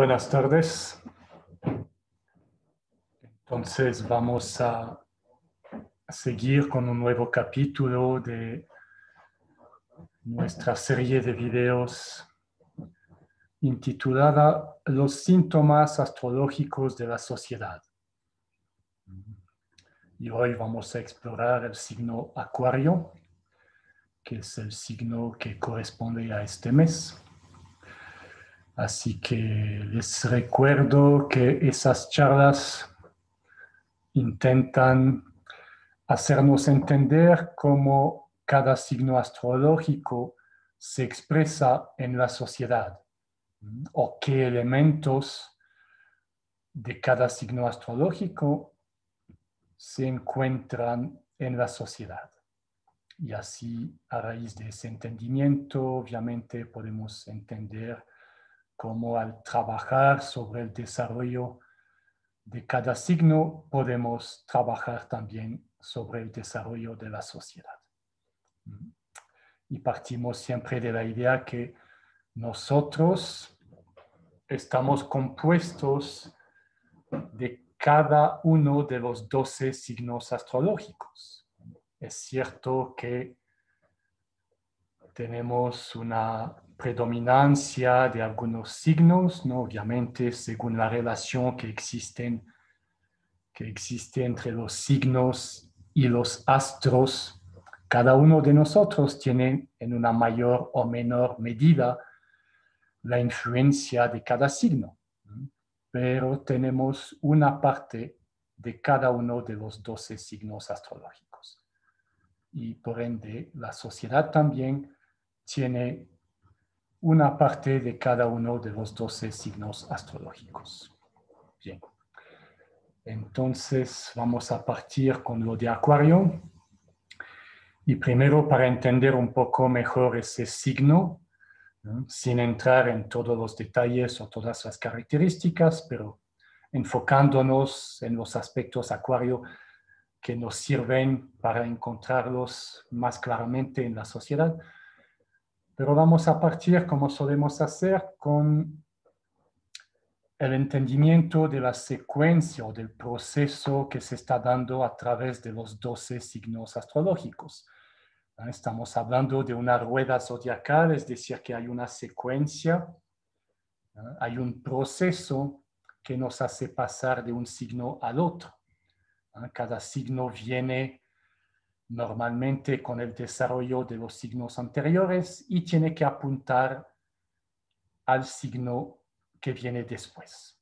Buenas tardes. Entonces vamos a seguir con un nuevo capítulo de nuestra serie de videos intitulada Los síntomas astrológicos de la sociedad. Y hoy vamos a explorar el signo Acuario, que es el signo que corresponde a este mes. Así que les recuerdo que esas charlas intentan hacernos entender cómo cada signo astrológico se expresa en la sociedad o qué elementos de cada signo astrológico se encuentran en la sociedad. Y así, a raíz de ese entendimiento, obviamente podemos entender cómo al trabajar sobre el desarrollo de cada signo podemos trabajar también sobre el desarrollo de la sociedad. Y partimos siempre de la idea que nosotros estamos compuestos de cada uno de los 12 signos astrológicos. Es cierto que tenemos una predominancia de algunos signos, ¿no? Obviamente según la relación que existe entre los signos y los astros. Cada uno de nosotros tiene en una mayor o menor medida la influencia de cada signo, pero tenemos una parte de cada uno de los 12 signos astrológicos. Y por ende, la sociedad también tiene una parte de cada uno de los 12 signos astrológicos. Bien. Entonces vamos a partir con lo de Acuario. Y primero, para entender un poco mejor ese signo, ¿no? Sin entrar en todos los detalles o todas las características, pero enfocándonos en los aspectos Acuario que nos sirven para encontrarlos más claramente en la sociedad. Pero vamos a partir, como solemos hacer, con el entendimiento de la secuencia o del proceso que se está dando a través de los 12 signos astrológicos. Estamos hablando de una rueda zodiacal, es decir, que hay una secuencia, hay un proceso que nos hace pasar de un signo al otro. Cada signo viene normalmente con el desarrollo de los signos anteriores y tiene que apuntar al signo que viene después.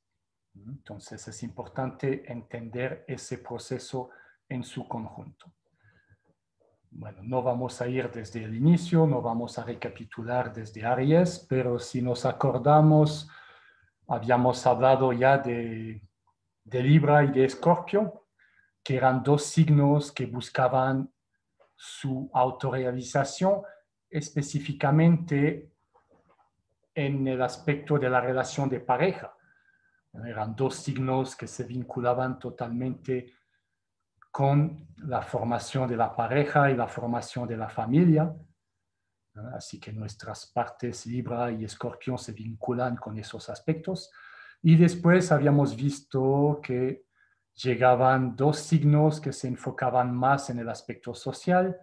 Entonces es importante entender ese proceso en su conjunto. Bueno, no vamos a ir desde el inicio, no vamos a recapitular desde Aries, pero si nos acordamos, habíamos hablado ya de Libra y de Escorpio, que eran dos signos que buscaban su autorrealización específicamente en el aspecto de la relación de pareja. Eran dos signos que se vinculaban totalmente con la formación de la pareja y la formación de la familia. Así que nuestras partes Libra y Escorpión se vinculan con esos aspectos. Y después habíamos visto que llegaban dos signos que se enfocaban más en el aspecto social,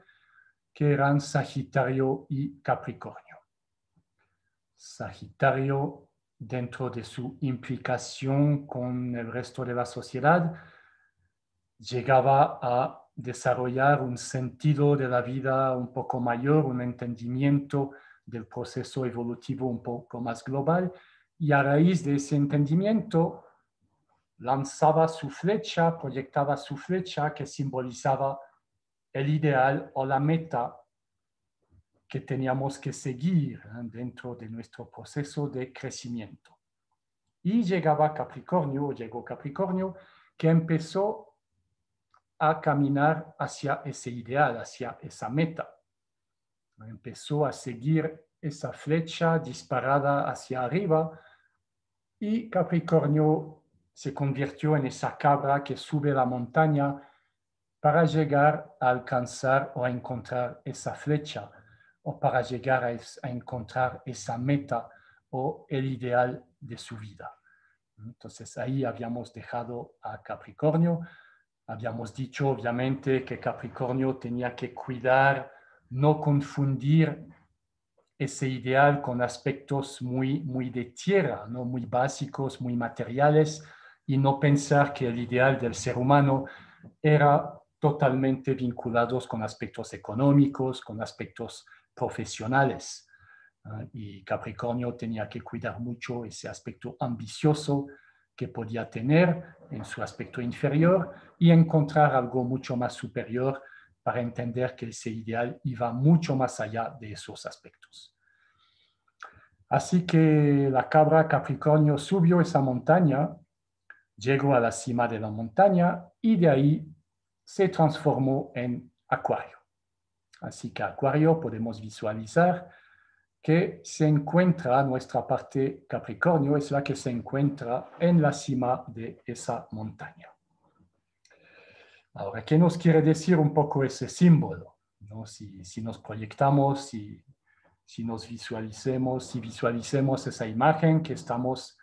que eran Sagitario y Capricornio. Sagitario, dentro de su implicación con el resto de la sociedad, llegaba a desarrollar un sentido de la vida un poco mayor, un entendimiento del proceso evolutivo un poco más global, y a raíz de ese entendimiento lanzaba su flecha, proyectaba su flecha que simbolizaba el ideal o la meta que teníamos que seguir dentro de nuestro proceso de crecimiento. Y llegó Capricornio, que empezó a caminar hacia ese ideal, hacia esa meta. Empezó a seguir esa flecha disparada hacia arriba y Capricornio se convirtió en esa cabra que sube la montaña para llegar a alcanzar o a encontrar esa flecha o para llegar a encontrar esa meta o el ideal de su vida. Entonces ahí habíamos dejado a Capricornio. Habíamos dicho obviamente que Capricornio tenía que cuidar, no confundir ese ideal con aspectos muy de tierra, ¿no? Muy básicos, muy materiales, y no pensar que el ideal del ser humano era totalmente vinculados con aspectos económicos, con aspectos profesionales. Y Capricornio tenía que cuidar mucho ese aspecto ambicioso que podía tener en su aspecto inferior y encontrar algo mucho más superior para entender que ese ideal iba mucho más allá de esos aspectos. Así que la cabra Capricornio subió esa montaña, llegó a la cima de la montaña y de ahí se transformó en Acuario. Así que Acuario podemos visualizar que se encuentra, nuestra parte Capricornio es la que se encuentra en la cima de esa montaña. Ahora, ¿qué nos quiere decir un poco ese símbolo? ¿No? Si nos proyectamos, si nos visualicemos, si visualicemos esa imagen que estamos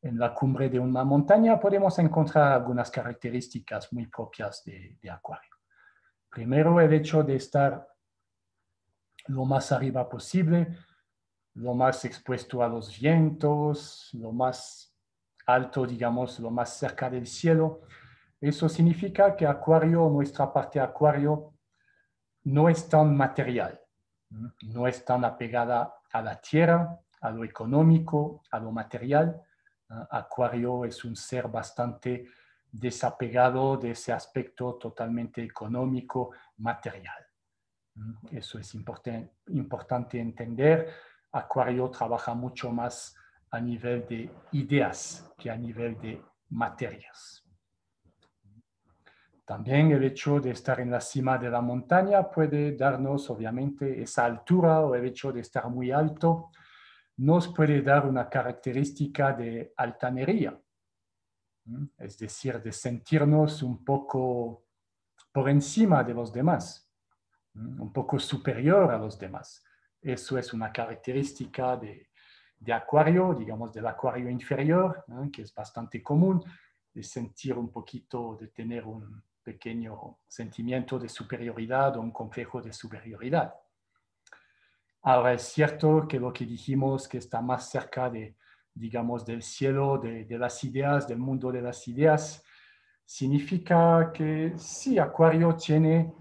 en la cumbre de una montaña, podemos encontrar algunas características muy propias de Acuario. Primero, el hecho de estar lo más arriba posible, lo más expuesto a los vientos, lo más alto, digamos, lo más cerca del cielo. Eso significa que Acuario, nuestra parte Acuario, no es tan material, no es tan apegada a la tierra, a lo económico, a lo material. Acuario es un ser bastante desapegado de ese aspecto totalmente económico, material. Eso es importante entender. Acuario trabaja mucho más a nivel de ideas que a nivel de materias. También el hecho de estar en la cima de la montaña puede darnos, obviamente, esa altura o el hecho de estar muy alto nos puede dar una característica de altanería, es decir, de sentirnos un poco por encima de los demás, un poco superior a los demás. Eso es una característica de Acuario, digamos del Acuario inferior, que es bastante común, de sentir un poquito, de tener un pequeño sentimiento de superioridad o un complejo de superioridad. Ahora es cierto que lo que dijimos que está más cerca de, digamos, del cielo, de las ideas, del mundo de las ideas, significa que sí, Acuario tiene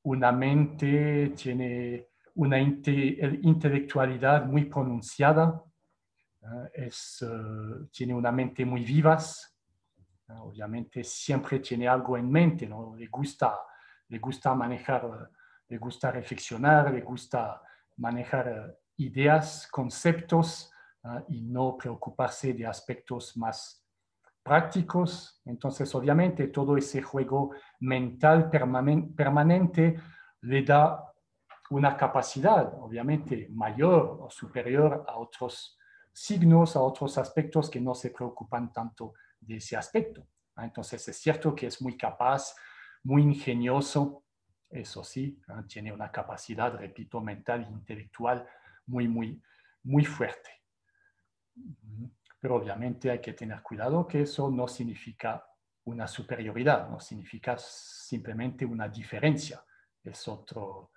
una mente, tiene una intelectualidad muy pronunciada, tiene una mente muy vivaz, obviamente siempre tiene algo en mente, ¿no? Le gusta manejar, le gusta reflexionar, le gusta manejar ideas, conceptos, y no preocuparse de aspectos más prácticos. Entonces, obviamente, todo ese juego mental permanente le da una capacidad, obviamente, mayor o superior a otros signos, a otros aspectos que no se preocupan tanto de ese aspecto. Entonces, es cierto que es muy capaz, muy ingenioso, eso sí, tiene una capacidad, repito, mental e intelectual muy fuerte. Pero obviamente hay que tener cuidado que eso no significa una superioridad, no significa simplemente una diferencia. Es otro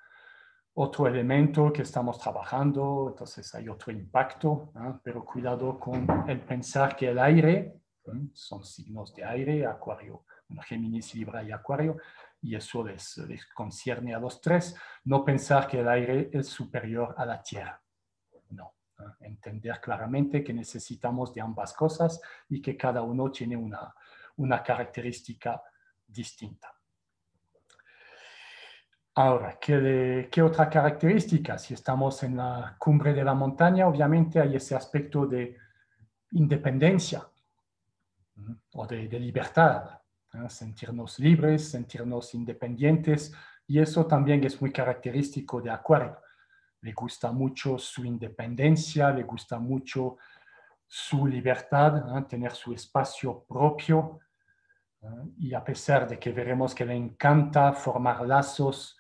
elemento que estamos trabajando, entonces hay otro impacto, pero cuidado con el pensar que el aire, son signos de aire, Acuario, Géminis, Libra y Acuario, y eso les concierne a los tres, no pensar que el aire es superior a la tierra. No. Entender claramente que necesitamos de ambas cosas y que cada uno tiene una característica distinta. Ahora, ¿qué otra característica? Si estamos en la cumbre de la montaña, obviamente hay ese aspecto de independencia o de libertad, sentirnos libres, sentirnos independientes, y eso también es muy característico de Acuario. Le gusta mucho su independencia, le gusta mucho su libertad, tener su espacio propio, y a pesar de que veremos que le encanta formar lazos,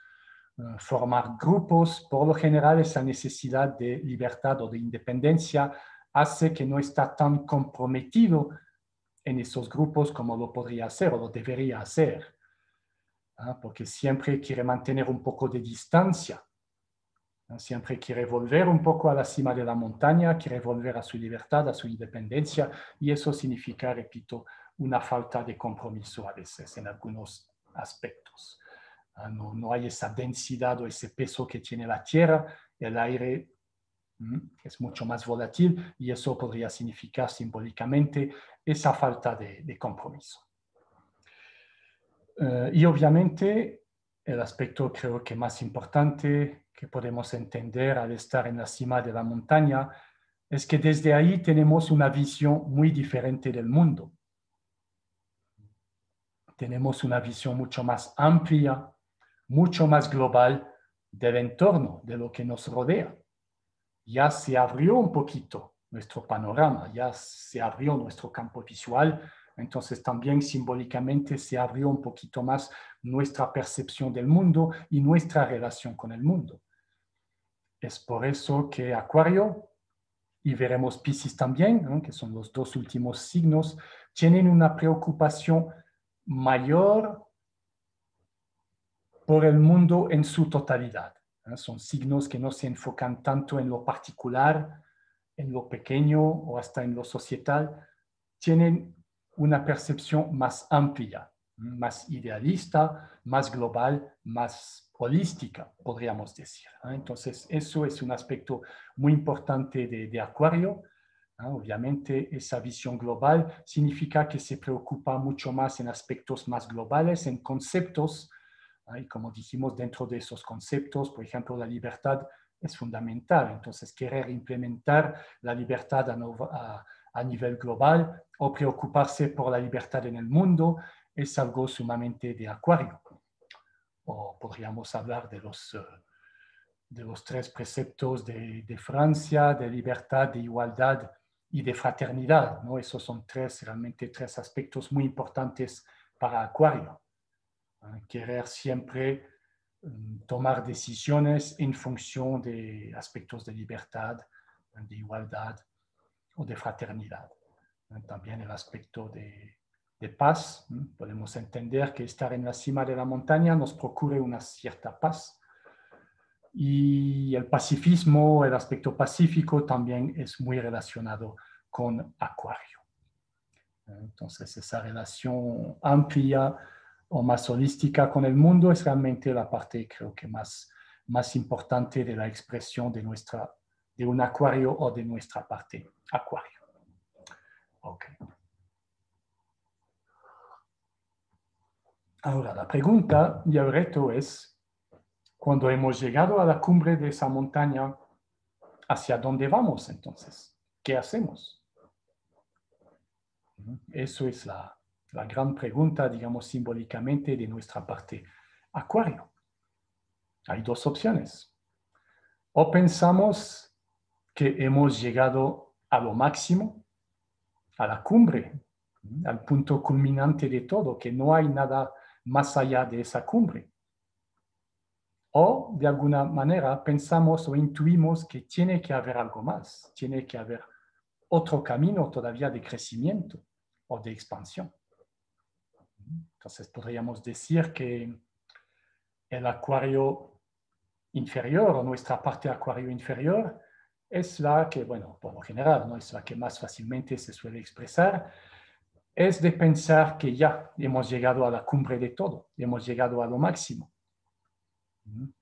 formar grupos, por lo general esa necesidad de libertad o de independencia hace que no está tan comprometido en esos grupos como lo podría hacer o lo debería hacer, porque siempre quiere mantener un poco de distancia, siempre quiere volver un poco a la cima de la montaña, quiere volver a su libertad, a su independencia, y eso significa, repito, una falta de compromiso a veces en algunos aspectos. No hay esa densidad o ese peso que tiene la Tierra, el aire es mucho más volátil y eso podría significar simbólicamente esa falta de compromiso. Y obviamente el aspecto creo que más importante que podemos entender al estar en la cima de la montaña es que desde ahí tenemos una visión muy diferente del mundo. Tenemos una visión mucho más amplia, mucho más global del entorno, de lo que nos rodea. Ya se abrió un poquito nuestro panorama, ya se abrió nuestro campo visual, entonces también simbólicamente se abrió un poquito más nuestra percepción del mundo y nuestra relación con el mundo. Es por eso que Acuario, y veremos Piscis también, ¿no?, que son los dos últimos signos, tienen una preocupación mayor por el mundo en su totalidad. Son signos que no se enfocan tanto en lo particular, en lo pequeño o hasta en lo societal. Tienen una percepción más amplia, más idealista, más global, más holística, podríamos decir. Entonces, eso es un aspecto muy importante de Acuario. Obviamente, esa visión global significa que se preocupa mucho más en aspectos más globales, en conceptos. Y como dijimos, dentro de esos conceptos, por ejemplo, la libertad es fundamental. Entonces, querer implementar la libertad a nivel global o preocuparse por la libertad en el mundo es algo sumamente de Acuario. O podríamos hablar de los tres preceptos de Francia, de libertad, de igualdad y de fraternidad, ¿no? Esos son realmente tres aspectos muy importantes para Acuario. Querer siempre tomar decisiones en función de aspectos de libertad, de igualdad o de fraternidad. También el aspecto de paz. Podemos entender que estar en la cima de la montaña nos procure una cierta paz. Y el pacifismo, el aspecto pacífico también es muy relacionado con Acuario. Entonces, esa relación amplia o más holística con el mundo es realmente la parte, creo que más importante de la expresión de un Acuario o de nuestra parte Acuario. Ok. Ahora, la pregunta y el reto es, cuando hemos llegado a la cumbre de esa montaña, ¿hacia dónde vamos entonces? ¿Qué hacemos? Eso es la gran pregunta, digamos, simbólicamente de nuestra parte Acuario. Hay dos opciones. O pensamos que hemos llegado a lo máximo, a la cumbre, al punto culminante de todo, que no hay nada más allá de esa cumbre. O, de alguna manera, pensamos o intuimos que tiene que haber algo más, tiene que haber otro camino todavía de crecimiento o de expansión. Entonces, podríamos decir que el Acuario inferior o nuestra parte Acuario inferior es la que, bueno, por lo general, ¿no?, es la que más fácilmente se suele expresar, es de pensar que ya hemos llegado a la cumbre de todo, hemos llegado a lo máximo.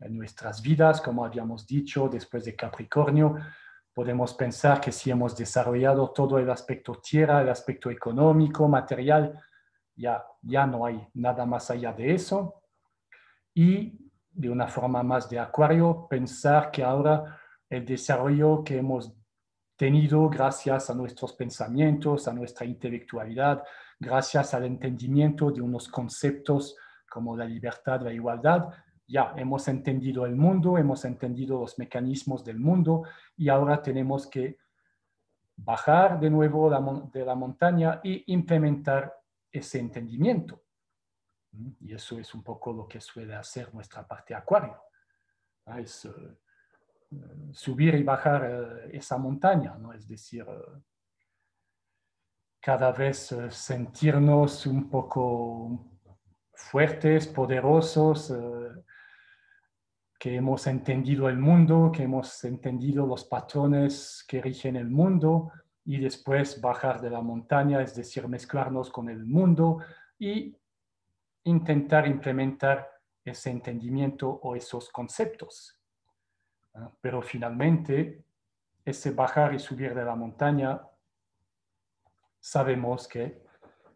En nuestras vidas, como habíamos dicho, después de Capricornio, podemos pensar que si hemos desarrollado todo el aspecto tierra, el aspecto económico, material, ya no hay nada más allá de eso. Y de una forma más de Acuario, pensar que ahora el desarrollo que hemos tenido gracias a nuestros pensamientos, a nuestra intelectualidad, gracias al entendimiento de unos conceptos como la libertad, la igualdad, ya hemos entendido el mundo, hemos entendido los mecanismos del mundo y ahora tenemos que bajar de nuevo de la montaña e implementar ese entendimiento. Y eso es un poco lo que suele hacer nuestra parte Acuario. Es subir y bajar esa montaña, ¿no? Es decir, cada vez sentirnos un poco fuertes, poderosos, que hemos entendido el mundo, que hemos entendido los patrones que rigen el mundo, y después bajar de la montaña, es decir, mezclarnos con el mundo y intentar implementar ese entendimiento o esos conceptos. Pero finalmente, ese bajar y subir de la montaña, sabemos que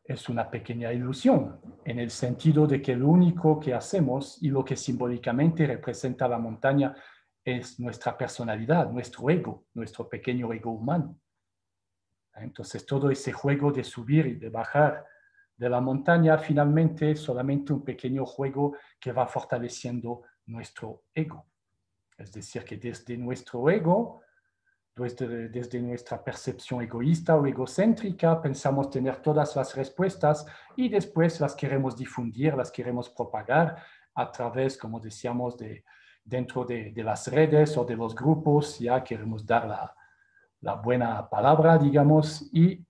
es una pequeña ilusión, en el sentido de que lo único que hacemos y lo que simbólicamente representa la montaña es nuestra personalidad, nuestro ego, nuestro pequeño ego humano. Entonces, todo ese juego de subir y de bajar de la montaña, finalmente es solamente un pequeño juego que va fortaleciendo nuestro ego. Es decir, que desde nuestro ego, desde nuestra percepción egoísta o egocéntrica, pensamos tener todas las respuestas y después las queremos difundir, las queremos propagar a través, como decíamos, dentro de las redes o de los grupos. Ya queremos dar la buena palabra, digamos, y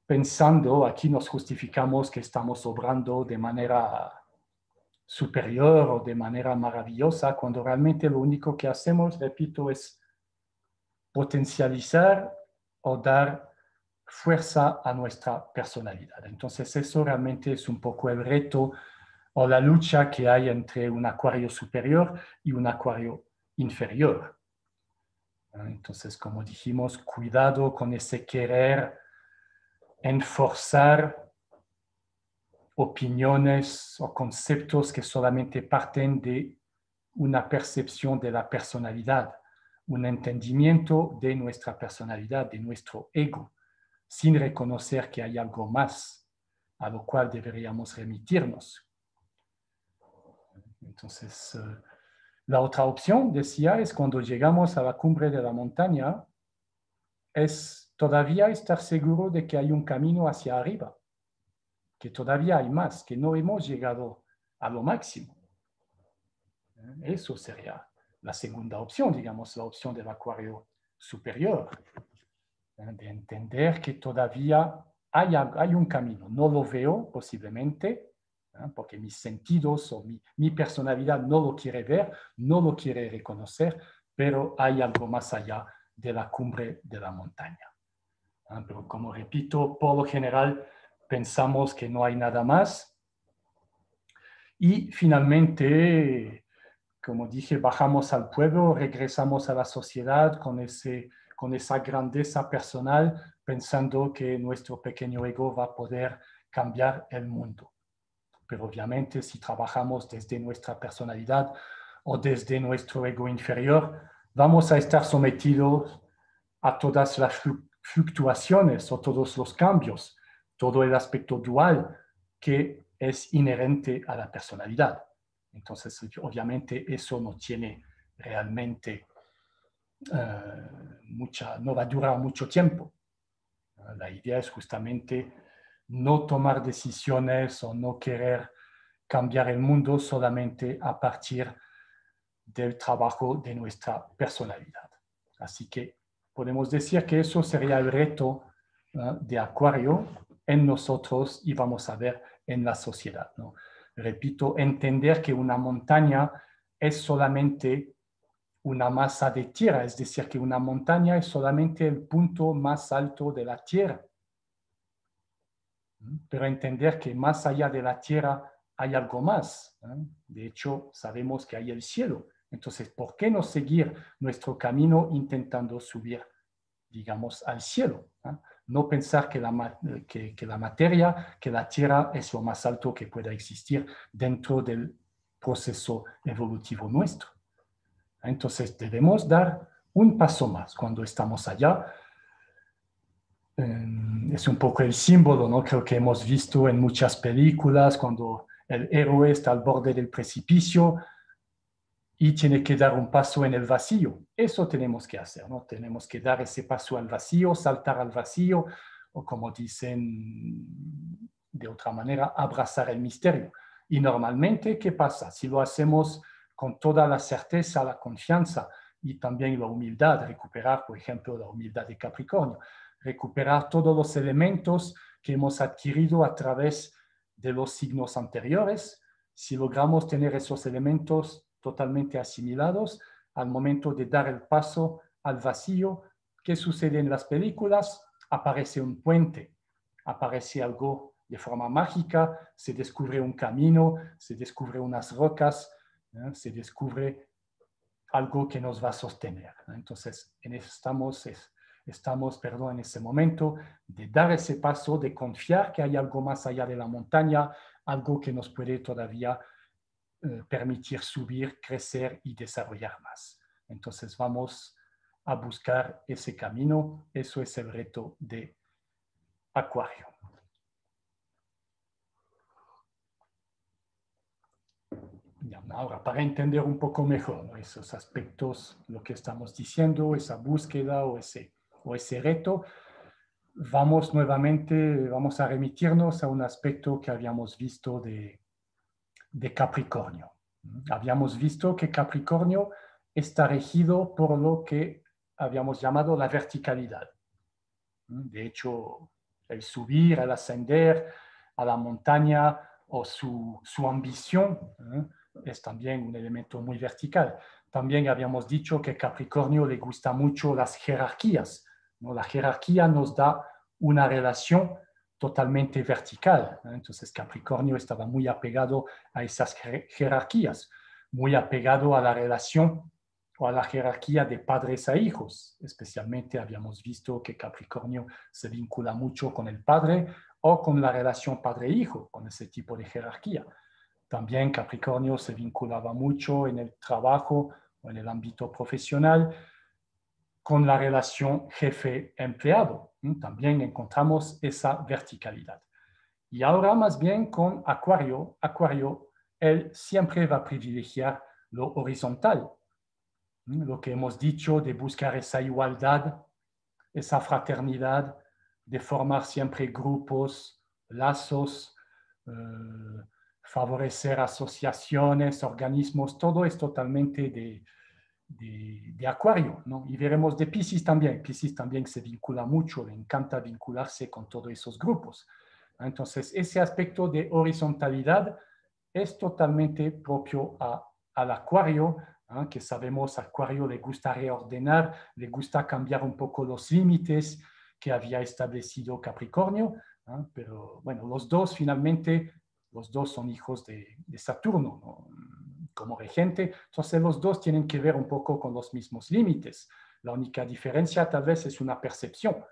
pensando, aquí nos justificamos que estamos obrando de manera superior o de manera maravillosa, cuando realmente lo único que hacemos, repito, es potencializar o dar fuerza a nuestra personalidad. Entonces, eso realmente es un poco el reto o la lucha que hay entre un acuario superior y un acuario inferior. Entonces, como dijimos, cuidado con ese querer enforzar opiniones o conceptos que solamente parten de una percepción de la personalidad, un entendimiento de nuestra personalidad, de nuestro ego, sin reconocer que hay algo más a lo cual deberíamos remitirnos. Entonces, la otra opción, decía, es cuando llegamos a la cumbre de la montaña, es todavía estar seguro de que hay un camino hacia arriba, que todavía hay más, que no hemos llegado a lo máximo. Eso sería la segunda opción, digamos, la opción del acuario superior, de entender que todavía hay un camino. No lo veo posiblemente, porque mis sentidos o mi personalidad no lo quiere ver, no lo quiere reconocer, pero hay algo más allá de la cumbre de la montaña. Pero como repito, por lo general pensamos que no hay nada más. Y finalmente, como dije, bajamos al pueblo, regresamos a la sociedad con esa grandeza personal, pensando que nuestro pequeño ego va a poder cambiar el mundo. Pero obviamente, si trabajamos desde nuestra personalidad o desde nuestro ego inferior, vamos a estar sometidos a todas las fluctuaciones o todos los cambios, todo el aspecto dual que es inherente a la personalidad. Entonces, obviamente, eso no tiene realmente no va a durar mucho tiempo. La idea es justamente no tomar decisiones o no querer cambiar el mundo solamente a partir del trabajo de nuestra personalidad. Así que podemos decir que eso sería el reto de Acuario en nosotros y vamos a ver en la sociedad, ¿no? Repito, entender que una montaña es solamente una masa de tierra, es decir, que una montaña es solamente el punto más alto de la tierra. Pero entender que más allá de la tierra hay algo más. De hecho, sabemos que hay el cielo. Entonces, ¿por qué no seguir nuestro camino intentando subir, digamos, al cielo? No pensar que la materia, que la tierra es lo más alto que pueda existir dentro del proceso evolutivo nuestro. Entonces, debemos dar un paso más cuando estamos allá. Es un poco el símbolo, ¿no? Creo que hemos visto en muchas películas cuando el héroe está al borde del precipicio y tiene que dar un paso en el vacío. Eso tenemos que hacer, ¿no? Tenemos que dar ese paso al vacío, saltar al vacío, o como dicen de otra manera, abrazar el misterio. Y normalmente, ¿qué pasa? Si lo hacemos con toda la certeza, la confianza y también la humildad, recuperar, por ejemplo, la humildad de Capricornio, recuperar todos los elementos que hemos adquirido a través de los signos anteriores. Si logramos tener esos elementos totalmente asimilados, al momento de dar el paso al vacío, ¿qué sucede en las películas? Aparece un puente, aparece algo de forma mágica, se descubre un camino, se descubre unas rocas, se descubre algo que nos va a sostener. Entonces, estamos en ese momento de dar ese paso, de confiar que hay algo más allá de la montaña, algo que nos puede todavía permitir subir, crecer y desarrollar más. Entonces, vamos a buscar ese camino. Eso es el reto de Acuario. Ahora, para entender un poco mejor, ¿no?, esos aspectos, lo que estamos diciendo, esa búsqueda o ese reto, vamos a remitirnos a un aspecto que habíamos visto de Capricornio. Habíamos visto que Capricornio está regido por lo que habíamos llamado la verticalidad. De hecho, el subir, el ascender a la montaña o su ambición es también un elemento muy vertical. También habíamos dicho que Capricornio le gusta mucho las jerarquías, ¿no? La jerarquía nos da una relación totalmente vertical. Entonces Capricornio estaba muy apegado a esas jerarquías, muy apegado a la relación o a la jerarquía de padres a hijos. Especialmente habíamos visto que Capricornio se vincula mucho con el padre o con la relación padre-hijo, con ese tipo de jerarquía. También Capricornio se vinculaba mucho en el trabajo o en el ámbito profesional con la relación jefe-empleado. También encontramos esa verticalidad. Y ahora más bien con Acuario, él siempre va a privilegiar lo horizontal. Lo que hemos dicho de buscar esa igualdad, esa fraternidad, de formar siempre grupos, lazos, favorecer asociaciones, organismos, todo es totalmente de Acuario, ¿no? Y veremos de Piscis también. Piscis también se vincula mucho, le encanta vincularse con todos esos grupos. Entonces, ese aspecto de horizontalidad es totalmente propio al Acuario, que sabemos Acuario le gusta reordenar, le gusta cambiar un poco los límites que había establecido Capricornio, pero bueno, los dos son hijos de Saturno, ¿no?, como regente. Entonces los dos tienen que ver un poco con los mismos límites. La única diferencia tal vez es una percepción.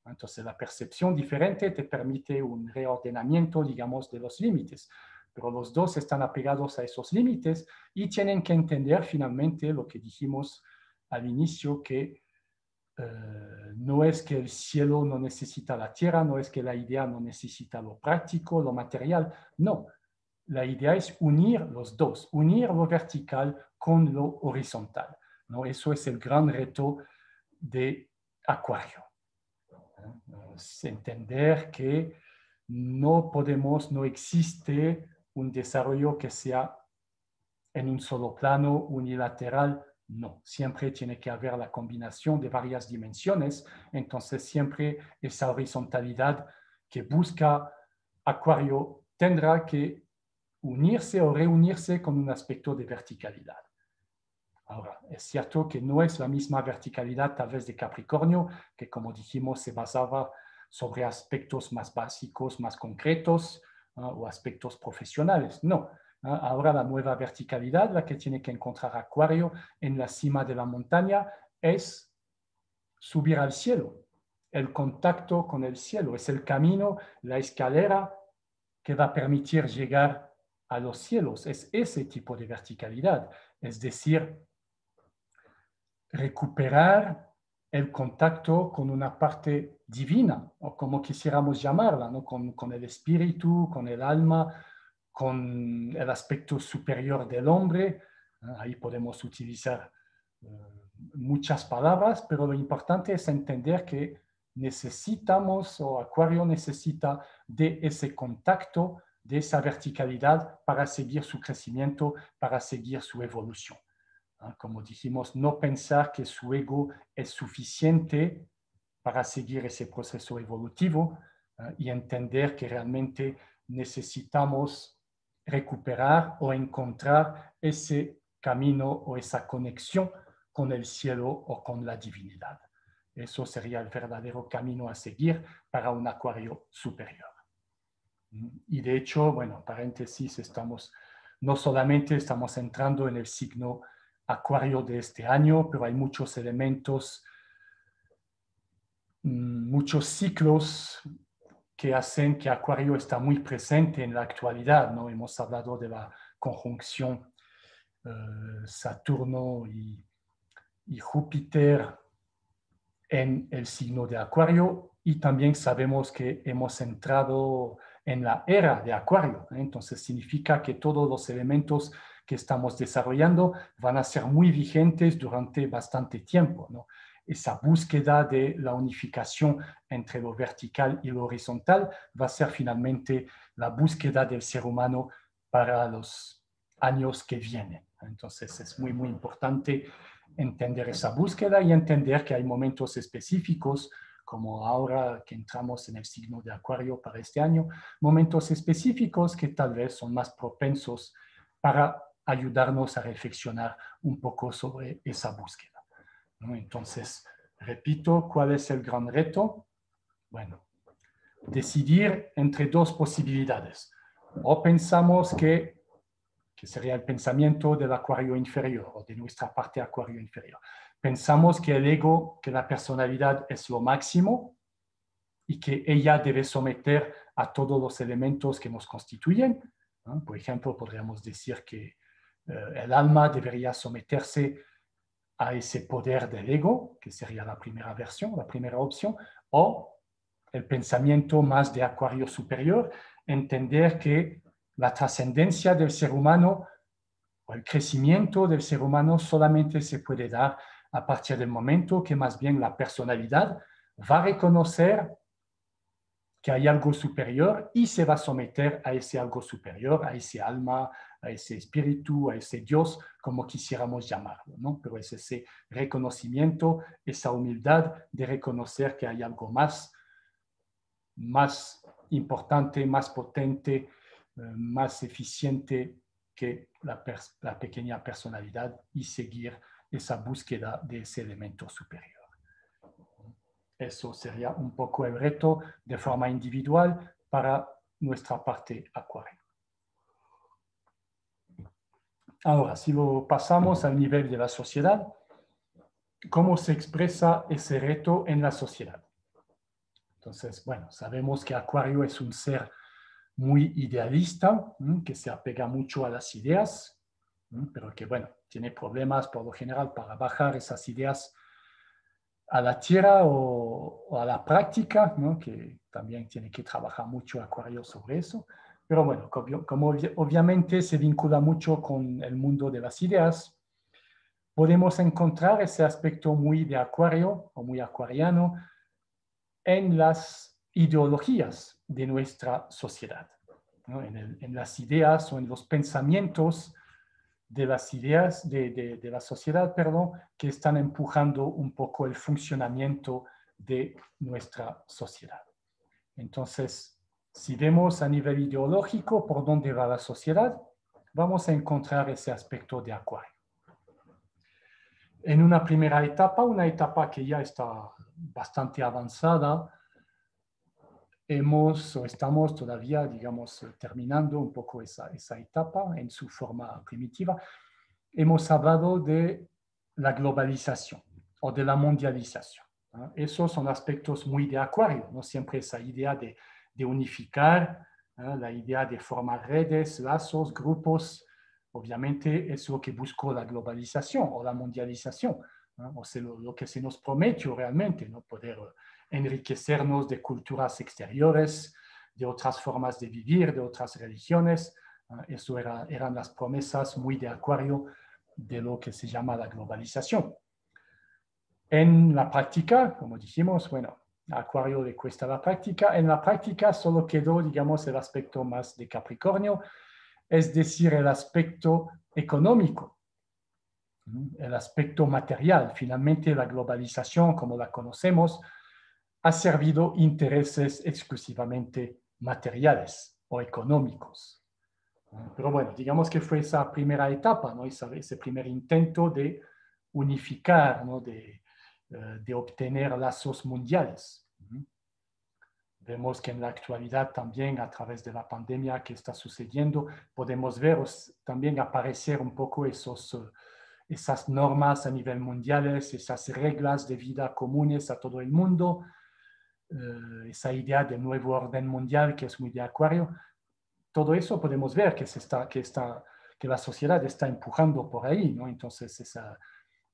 Entonces la percepción diferente te permite un reordenamiento, digamos, de los límites. Pero los dos están apegados a esos límites y tienen que entender finalmente lo que dijimos al inicio, que no es que el cielo no necesita la tierra, no es que la idea no necesita lo práctico, lo material, no. La idea es unir los dos, unir lo vertical con lo horizontal, ¿no? Eso es el gran reto de Acuario. Es entender que no existe un desarrollo que sea en un solo plano, unilateral. No, siempre tiene que haber la combinación de varias dimensiones. Entonces siempre esa horizontalidad que busca Acuario tendrá que unirse o reunirse con un aspecto de verticalidad. Ahora, es cierto que no es la misma verticalidad tal vez de Capricornio, que como dijimos se basaba sobre aspectos más básicos, más concretos, o aspectos profesionales. No, ahora la nueva verticalidad, la que tiene que encontrar Acuario en la cima de la montaña, es subir al cielo. El contacto con el cielo es el camino, la escalera que va a permitir llegar a los cielos. Es ese tipo de verticalidad, es decir, recuperar el contacto con una parte divina, o como quisiéramos llamarla, ¿no?, con el espíritu, con el alma, con el aspecto superior del hombre. Ahí podemos utilizar muchas palabras, pero lo importante es entender que necesitamos, o Acuario necesita de ese contacto de esa verticalidad para seguir su crecimiento, para seguir su evolución. Como dijimos, no pensar que su ego es suficiente para seguir ese proceso evolutivo y entender que realmente necesitamos recuperar o encontrar ese camino o esa conexión con el cielo o con la divinidad. Eso sería el verdadero camino a seguir para un acuario superior. Y de hecho, bueno, paréntesis, no solamente estamos entrando en el signo acuario de este año, pero hay muchos elementos, muchos ciclos que hacen que Acuario está muy presente en la actualidad, ¿no? Hemos hablado de la conjunción Saturno y Júpiter en el signo de Acuario, y también sabemos que hemos entrado en la era de Acuario, ¿eh? Entonces significa que todos los elementos que estamos desarrollando van a ser muy vigentes durante bastante tiempo, ¿no? Esa búsqueda de la unificación entre lo vertical y lo horizontal va a ser finalmente la búsqueda del ser humano para los años que vienen. Entonces es muy, muy importante entender esa búsqueda y entender que hay momentos específicos, como ahora que entramos en el signo de Acuario para este año, momentos específicos que tal vez son más propensos para ayudarnos a reflexionar un poco sobre esa búsqueda, ¿no? Entonces, repito, ¿cuál es el gran reto? Bueno, decidir entre dos posibilidades. O pensamos que sería el pensamiento del acuario inferior o de nuestra parte acuario inferior. Pensamos que el ego, que la personalidad es lo máximo y que ella debe someter a todos los elementos que nos constituyen, ¿no? Por ejemplo, podríamos decir que el alma debería someterse a ese poder del ego, que sería la primera versión, la primera opción, o el pensamiento más de acuario superior, entender que la trascendencia del ser humano o el crecimiento del ser humano solamente se puede dar a partir del momento que más bien la personalidad va a reconocer que hay algo superior y se va a someter a ese algo superior, a ese alma, a ese espíritu, a ese Dios, como quisiéramos llamarlo, ¿no? Pero es ese reconocimiento, esa humildad de reconocer que hay algo más importante, más potente, más eficiente que la pequeña personalidad y seguir esa búsqueda de ese elemento superior. Eso sería un poco el reto de forma individual para nuestra parte acuario. Ahora, si lo pasamos al nivel de la sociedad, ¿cómo se expresa ese reto en la sociedad? Entonces, bueno, sabemos que Acuario es un ser muy idealista, que se apega mucho a las ideas, pero que, bueno, tiene problemas por lo general para bajar esas ideas a la tierra o a la práctica, ¿no? Que también tiene que trabajar mucho Acuario sobre eso. Pero bueno, como obviamente se vincula mucho con el mundo de las ideas, podemos encontrar ese aspecto muy de Acuario o muy acuariano en las ideologías de nuestra sociedad, ¿no? En las ideas o en los pensamientos de las ideas de la sociedad, perdón, que están empujando un poco el funcionamiento de nuestra sociedad. Entonces, si vemos a nivel ideológico por dónde va la sociedad, vamos a encontrar ese aspecto de Acuario. En una primera etapa, una etapa que ya está bastante avanzada, estamos todavía, digamos, terminando un poco esa etapa en su forma primitiva. Hemos hablado de la globalización o de la mundialización, ¿no? Esos son aspectos muy de Acuario, ¿no? Siempre esa idea de unificar, ¿no? La idea de formar redes, lazos, grupos. Obviamente es lo que buscó la globalización o la mundialización, ¿no? O sea, lo que se nos prometió realmente, ¿no? Poder enriquecernos de culturas exteriores, de otras formas de vivir, de otras religiones. Eso eran las promesas muy de Acuario de lo que se llama la globalización. En la práctica, como dijimos, bueno, a Acuario le cuesta la práctica. En la práctica solo quedó, digamos, el aspecto más de Capricornio, es decir, el aspecto económico, el aspecto material. Finalmente, la globalización, como la conocemos, ha servido intereses exclusivamente materiales o económicos. Pero bueno, digamos que fue esa primera etapa, ¿no? Ese primer intento de unificar, ¿no? De obtener lazos mundiales. Vemos que en la actualidad también, a través de la pandemia que está sucediendo, podemos ver también aparecer un poco esas normas a nivel mundial, esas reglas de vida comunes a todo el mundo, esa idea del nuevo orden mundial que es muy de Acuario. Todo eso podemos ver que la sociedad está empujando por ahí, ¿no? Entonces,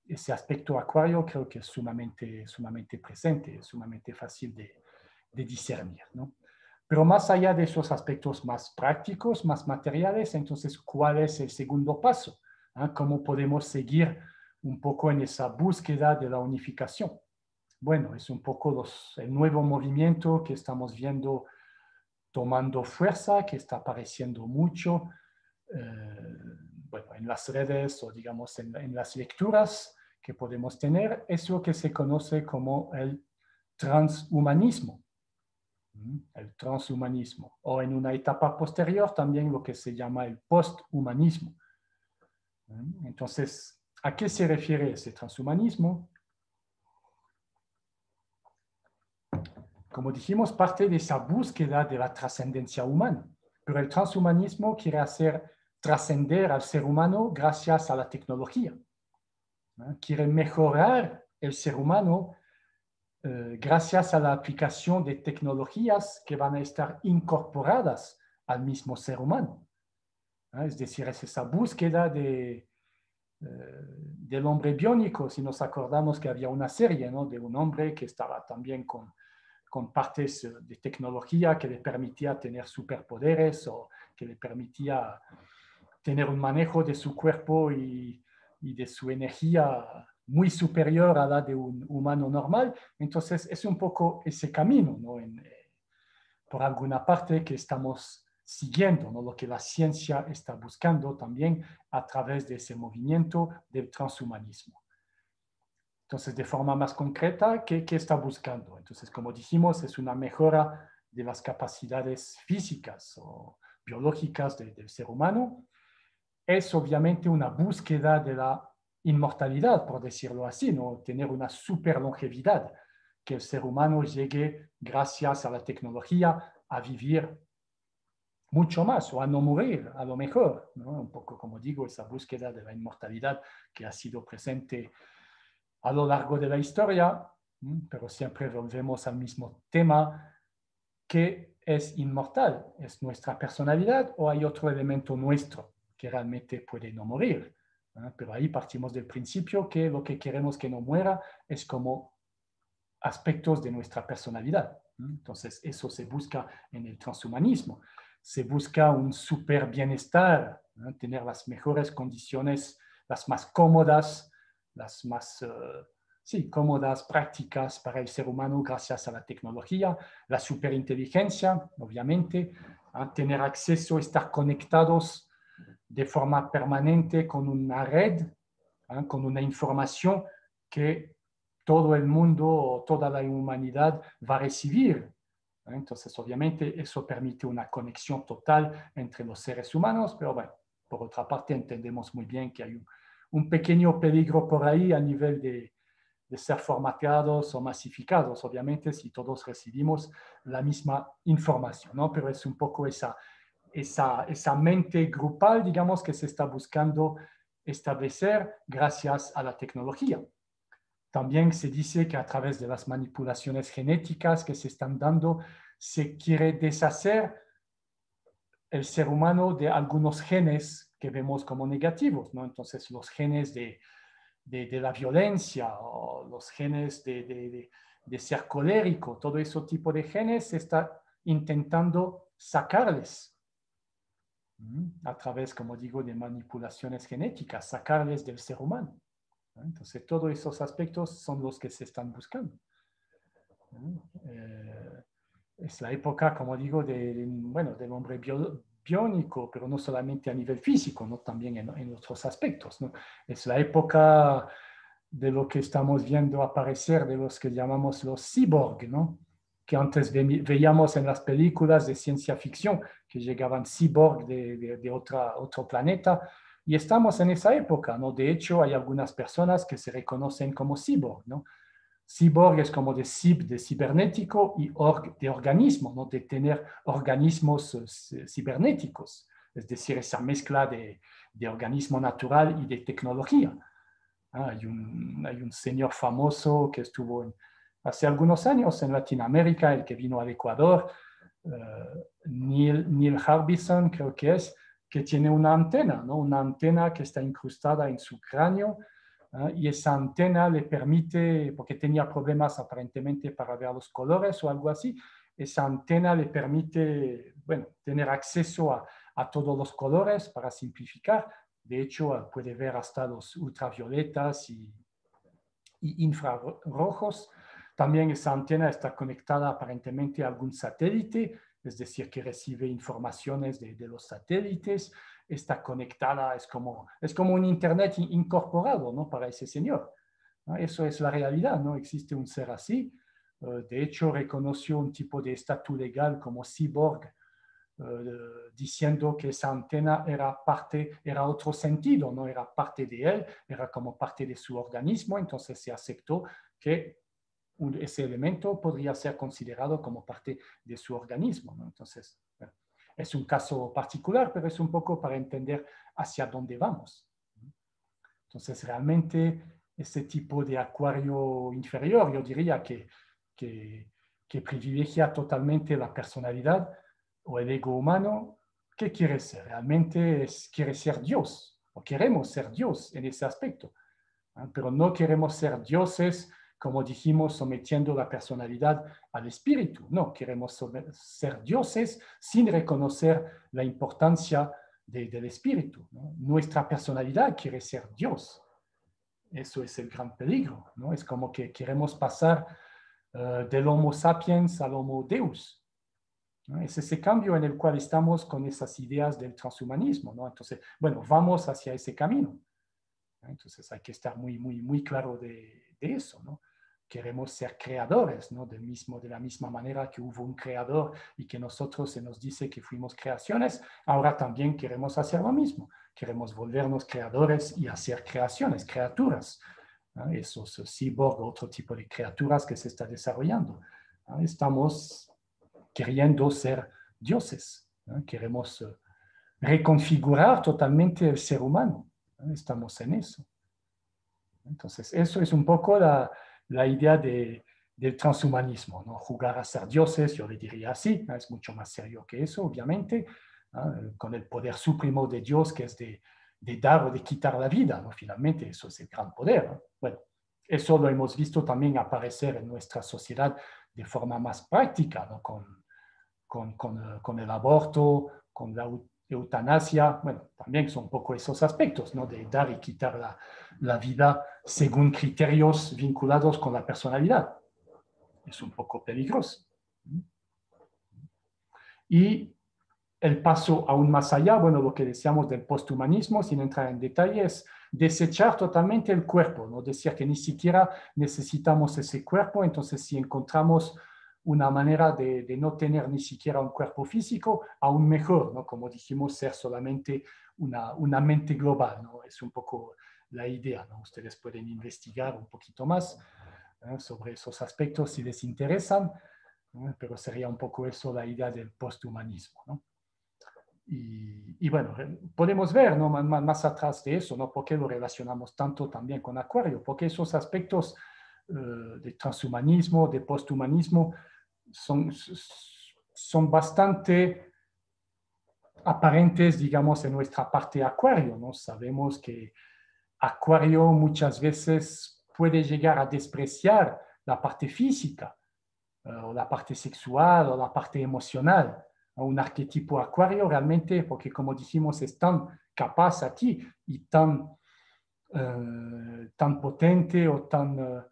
ese aspecto Acuario creo que es sumamente presente, sumamente fácil de discernir, ¿no? Pero más allá de esos aspectos más prácticos, más materiales, entonces, ¿cuál es el segundo paso? ¿Cómo podemos seguir un poco en esa búsqueda de la unificación? Bueno, es un poco el nuevo movimiento que estamos viendo tomando fuerza, que está apareciendo mucho, bueno, en las redes o digamos en las lecturas que podemos tener, es lo que se conoce como el transhumanismo. El transhumanismo, o en una etapa posterior también lo que se llama el posthumanismo. Entonces, ¿a qué se refiere ese transhumanismo? Como dijimos, parte de esa búsqueda de la trascendencia humana, pero el transhumanismo quiere hacer trascender al ser humano gracias a la tecnología. Quiere mejorar el ser humano gracias a la aplicación de tecnologías que van a estar incorporadas al mismo ser humano. Es decir, es esa búsqueda del hombre biónico. Si nos acordamos que había una serie, ¿no? De un hombre que estaba también con partes de tecnología que le permitía tener superpoderes o que le permitía tener un manejo de su cuerpo y de su energía muy superior a la de un humano normal. Entonces es un poco ese camino, ¿no? Por alguna parte que estamos siguiendo, ¿no? Lo que la ciencia está buscando también a través de ese movimiento del transhumanismo. Entonces, de forma más concreta, ¿qué está buscando? Entonces, como dijimos, es una mejora de las capacidades físicas o biológicas del ser humano. Es obviamente una búsqueda de la inmortalidad, por decirlo así, ¿no? Tener una super longevidad, que el ser humano llegue, gracias a la tecnología, a vivir mucho más o a no morir, a lo mejor, ¿no? Un poco, como digo, esa búsqueda de la inmortalidad que ha sido presente a lo largo de la historia, pero siempre volvemos al mismo tema, ¿qué es inmortal? ¿Es nuestra personalidad o hay otro elemento nuestro que realmente puede no morir? Pero ahí partimos del principio que lo que queremos que no muera es como aspectos de nuestra personalidad. Entonces, eso se busca en el transhumanismo. Se busca un super bienestar, tener las mejores condiciones, las más cómodas, las más cómodas, prácticas para el ser humano gracias a la tecnología, la superinteligencia, obviamente, tener acceso, estar conectados de forma permanente con una red, con una información que todo el mundo o toda la humanidad va a recibir. Entonces, obviamente, eso permite una conexión total entre los seres humanos, pero bueno, por otra parte, entendemos muy bien que hay un pequeño peligro por ahí a nivel de ser formateados o masificados, obviamente, si todos recibimos la misma información, ¿no? Pero es un poco esa mente grupal, digamos, que se está buscando establecer gracias a la tecnología. También se dice que a través de las manipulaciones genéticas que se están dando, se quiere deshacer el ser humano de algunos genes que vemos como negativos, ¿no? Entonces, los genes de la violencia o los genes de ser colérico, todo ese tipo de genes se está intentando sacarles a través, como digo, de manipulaciones genéticas, sacarles del ser humano. Entonces, todos esos aspectos son los que se están buscando. es la época, como digo, bueno, del hombre biónico, pero no solamente a nivel físico, ¿no? También en otros aspectos, ¿no? Es la época de lo que estamos viendo aparecer de los que llamamos los cyborg, ¿no? Que antes veíamos en las películas de ciencia ficción, que llegaban cyborg de otro planeta, y estamos en esa época, ¿no? De hecho, hay algunas personas que se reconocen como cyborg, ¿no? Cyborg es como de cibernético, y org de organismo, ¿no? De tener organismos cibernéticos, es decir, esa mezcla de organismo natural y de tecnología. Hay un señor famoso que estuvo hace algunos años en Latinoamérica, el que vino al Ecuador, Neil Harbison, creo que tiene una antena, ¿no? Una antena que está incrustada en su cráneo, y esa antena le permite, porque tenía problemas aparentemente para ver los colores o algo así, esa antena le permite, bueno, tener acceso a todos los colores para simplificar. De hecho, puede ver hasta los ultravioletas y infrarrojos. También esa antena está conectada aparentemente a algún satélite, es decir, que recibe informaciones de los satélites. Está conectada, es como un internet incorporado, ¿no? Para ese señor, ¿no? Eso es la realidad, ¿no? Existe un ser así. De hecho, reconoció un tipo de estatus legal como cyborg, diciendo que esa antena era otro sentido, no era parte de él, era como parte de su organismo. Entonces se aceptó que ese elemento podría ser considerado como parte de su organismo, ¿no? Entonces, bueno, es un caso particular, pero es un poco para entender hacia dónde vamos. Entonces, realmente, ese tipo de acuario inferior, yo diría que privilegia totalmente la personalidad o el ego humano. ¿Qué quiere ser? Realmente quiere ser Dios, o queremos ser Dios en ese aspecto, ¿no? Pero no queremos ser dioses, como dijimos, sometiendo la personalidad al espíritu. No, queremos ser dioses sin reconocer la importancia del espíritu, ¿no? Nuestra personalidad quiere ser Dios. Eso es el gran peligro, ¿no? Es como que queremos pasar del Homo sapiens al Homo Deus, ¿no? Es ese cambio en el cual estamos con esas ideas del transhumanismo, ¿no? Entonces, bueno, vamos hacia ese camino, ¿no? Entonces hay que estar muy claro de eso, ¿no? Queremos ser creadores, ¿no? De la misma manera que hubo un creador y que nosotros se nos dice que fuimos creaciones, ahora también queremos hacer lo mismo. Queremos volvernos creadores y hacer creaciones, criaturas, ¿no? Esos cyborg, otro tipo de criaturas que se está desarrollando, ¿no? Estamos queriendo ser dioses, ¿no? Queremos reconfigurar totalmente el ser humano, ¿no? Estamos en eso. Entonces, eso es un poco la idea del transhumanismo, ¿no? Jugar a ser dioses, yo le diría así, ¿no? Es mucho más serio que eso, obviamente, ¿no? Con el poder supremo de Dios, que es de dar o de quitar la vida, ¿no? Finalmente, eso es el gran poder, ¿no? Bueno, eso lo hemos visto también aparecer en nuestra sociedad de forma más práctica, ¿no? Con el aborto, con la eutanasia. Bueno, también son un poco esos aspectos, ¿no? De dar y quitar la vida según criterios vinculados con la personalidad. Es un poco peligroso. Y el paso aún más allá, bueno, lo que decíamos del posthumanismo, sin entrar en detalles, desechar totalmente el cuerpo, ¿no? Decir que ni siquiera necesitamos ese cuerpo. Entonces, si encontramos una manera de no tener ni siquiera un cuerpo físico, aún mejor, ¿no? Como dijimos, ser solamente una mente global, ¿no? Es un poco la idea, ¿no? Ustedes pueden investigar un poquito más, ¿no? Sobre esos aspectos si les interesan, ¿no? Pero sería un poco eso la idea del posthumanismo, ¿no? Y bueno, podemos ver, ¿no? Más atrás de eso, ¿no? ¿Por qué lo relacionamos tanto también con Acuario? Porque esos aspectos de transhumanismo, de posthumanismo, son bastante aparentes, digamos, en nuestra parte Acuario, ¿no? Sabemos que Acuario muchas veces puede llegar a despreciar la parte física, o la parte sexual, o la parte emocional. Un arquetipo Acuario realmente, porque como dijimos, es tan capaz aquí y tan potente o tan,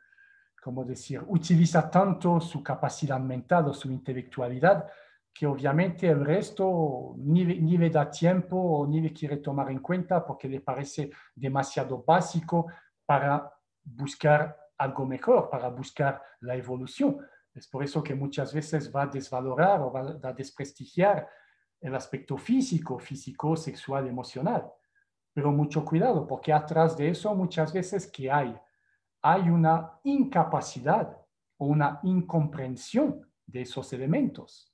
como decir, utiliza tanto su capacidad mental o su intelectualidad que obviamente el resto ni le da tiempo o ni le quiere tomar en cuenta porque le parece demasiado básico para buscar algo mejor, para buscar la evolución. Es por eso que muchas veces va a desvalorar o va a desprestigiar el aspecto físico, sexual, emocional. Pero mucho cuidado, porque atrás de eso muchas veces ¿qué hay? Hay una incapacidad o una incomprensión de esos elementos.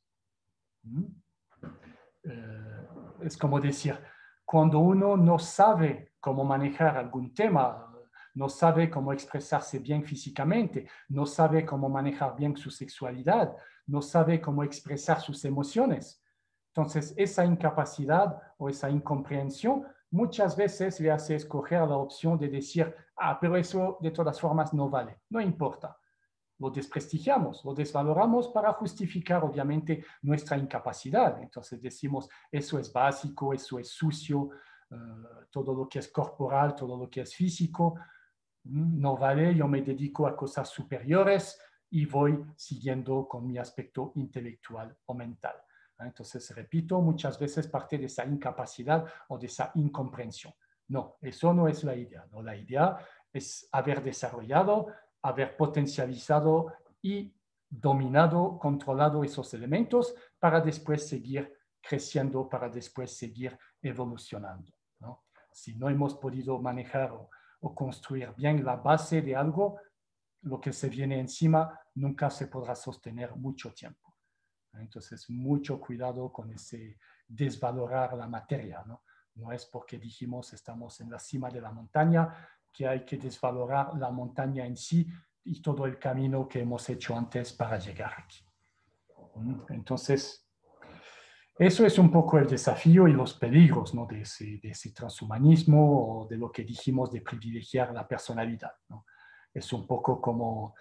Es como decir, cuando uno no sabe cómo manejar algún tema, no sabe cómo expresarse bien físicamente, no sabe cómo manejar bien su sexualidad, no sabe cómo expresar sus emociones. Entonces, esa incapacidad o esa incomprensión muchas veces le hace escoger la opción de decir, pero eso de todas formas no vale, no importa. Lo desprestigiamos, lo desvaloramos para justificar obviamente nuestra incapacidad. Entonces decimos, eso es básico, eso es sucio, todo lo que es corporal, todo lo que es físico, no vale, yo me dedico a cosas superiores y voy siguiendo con mi aspecto intelectual o mental. Entonces, repito, muchas veces parte de esa incapacidad o de esa incomprensión. No, eso no es la idea. ¿No? La idea es haber desarrollado, haber potencializado y dominado, controlado esos elementos para después seguir creciendo, para después seguir evolucionando. ¿No? Si no hemos podido manejar o construir bien la base de algo, lo que se viene encima nunca se podrá sostener mucho tiempo. Entonces, mucho cuidado con ese desvalorar la materia, ¿no? No es porque dijimos estamos en la cima de la montaña que hay que desvalorar la montaña en sí y todo el camino que hemos hecho antes para llegar aquí. Entonces, eso es un poco el desafío y los peligros, ¿no? de ese transhumanismo o de lo que dijimos de privilegiar la personalidad, ¿no? Es un poco como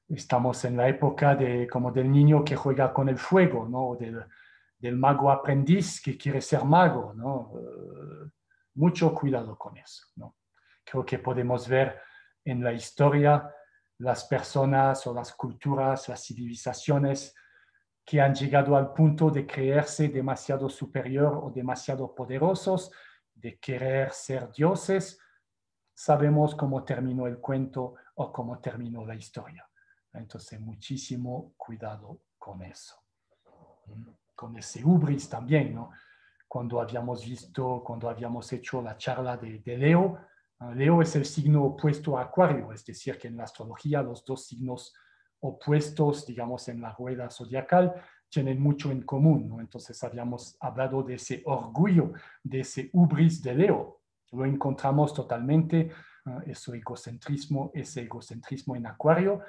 estamos en la época como del niño que juega con el fuego, ¿no? Del mago aprendiz que quiere ser mago, ¿no? Mucho cuidado con eso, ¿no? Creo que podemos ver en la historia las personas o las culturas, las civilizaciones que han llegado al punto de creerse demasiado superior o demasiado poderosos, de querer ser dioses. Sabemos cómo terminó el cuento o cómo terminó la historia. Entonces, muchísimo cuidado con eso. Con ese hubris también, ¿no? Cuando habíamos hecho la charla de Leo, Leo es el signo opuesto a Acuario, es decir, que en la astrología los dos signos opuestos, digamos, en la rueda zodiacal, tienen mucho en común, ¿no? Entonces habíamos hablado de ese orgullo, de ese hubris de Leo. Lo encontramos totalmente, ese egocentrismo en Acuario,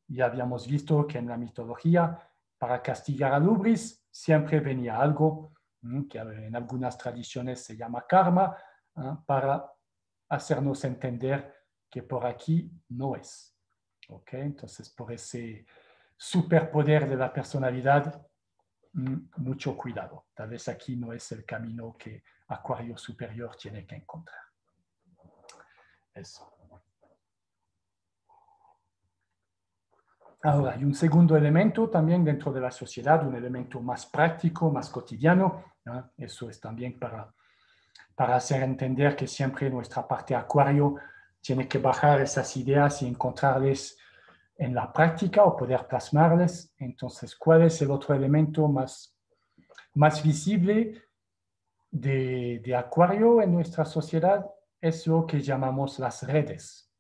y habíamos visto que en la mitología, para castigar al hubris, siempre venía algo que en algunas tradiciones se llama karma, para hacernos entender que por aquí no es. ¿Okay? Entonces, por ese superpoder de la personalidad, mucho cuidado. Tal vez aquí no es el camino que Acuario superior tiene que encontrar. Eso. Ahora, hay un segundo elemento también dentro de la sociedad, un elemento más práctico, más cotidiano. ¿No? Eso es también para hacer entender que siempre nuestra parte Acuario tiene que bajar esas ideas y encontrarles en la práctica o poder plasmarles. Entonces, ¿cuál es el otro elemento más visible de Acuario en nuestra sociedad? Es lo que llamamos las redes.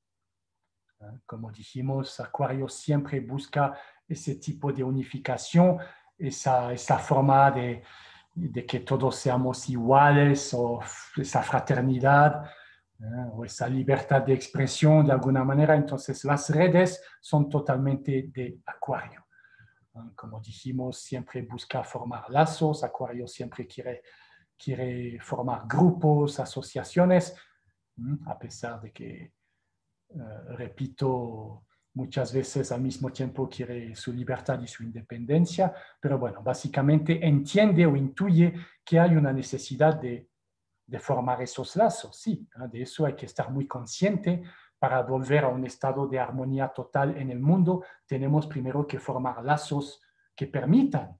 Como dijimos, Acuario siempre busca ese tipo de unificación, esa forma de que todos seamos iguales, o esa fraternidad, o esa libertad de expresión de alguna manera. Entonces, las redes son totalmente de Acuario. Como dijimos, siempre busca formar lazos. Acuario siempre quiere formar grupos, asociaciones, a pesar de que repito, muchas veces al mismo tiempo quiere su libertad y su independencia, pero bueno, básicamente entiende o intuye que hay una necesidad de formar esos lazos, sí, de eso hay que estar muy consciente para volver a un estado de armonía total en el mundo, tenemos primero que formar lazos que permita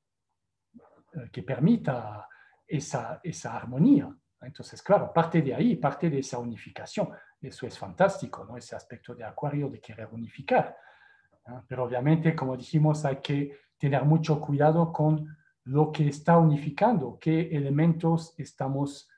esa armonía. Entonces, claro, parte de ahí, parte de esa unificación. Eso es fantástico, ¿no? Ese aspecto de Acuario de querer unificar. ¿No? Pero obviamente, como dijimos, hay que tener mucho cuidado con lo que está unificando, qué elementos estamos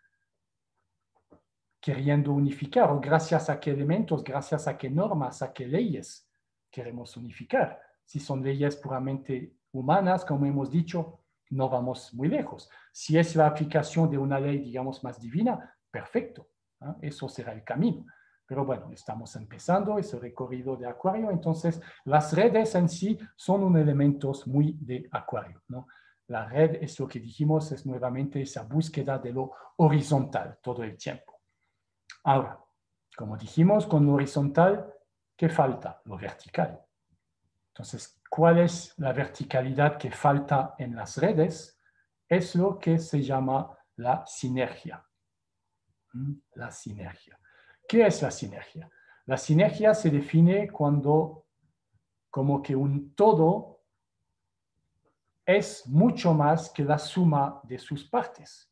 queriendo unificar, o gracias a qué elementos, gracias a qué normas, a qué leyes queremos unificar. Si son leyes puramente humanas, como hemos dicho, no vamos muy lejos. Si es la aplicación de una ley, digamos, más divina, perfecto, ¿no? Eso será el camino. Pero bueno, estamos empezando ese recorrido de Acuario, entonces las redes en sí son un elemento muy de Acuario, ¿no? La red es lo que dijimos, es nuevamente esa búsqueda de lo horizontal todo el tiempo. Ahora, como dijimos, con lo horizontal, ¿qué falta? Lo vertical. Entonces, ¿cuál es la verticalidad que falta en las redes? Es lo que se llama la sinergia. La sinergia. ¿Qué es la sinergia? La sinergia se define cuando como que un todo es mucho más que la suma de sus partes.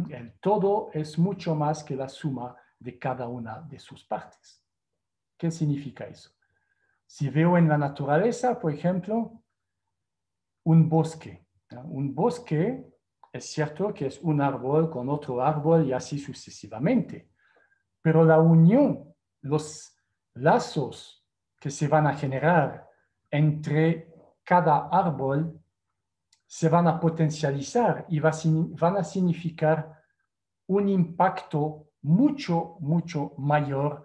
El todo es mucho más que la suma de cada una de sus partes. ¿Qué significa eso? Si veo en la naturaleza, por ejemplo, un bosque. ¿No? Un bosque es cierto que es un árbol con otro árbol y así sucesivamente, pero la unión, los lazos que se van a generar entre cada árbol se van a potencializar y van a significar un impacto mucho, mucho mayor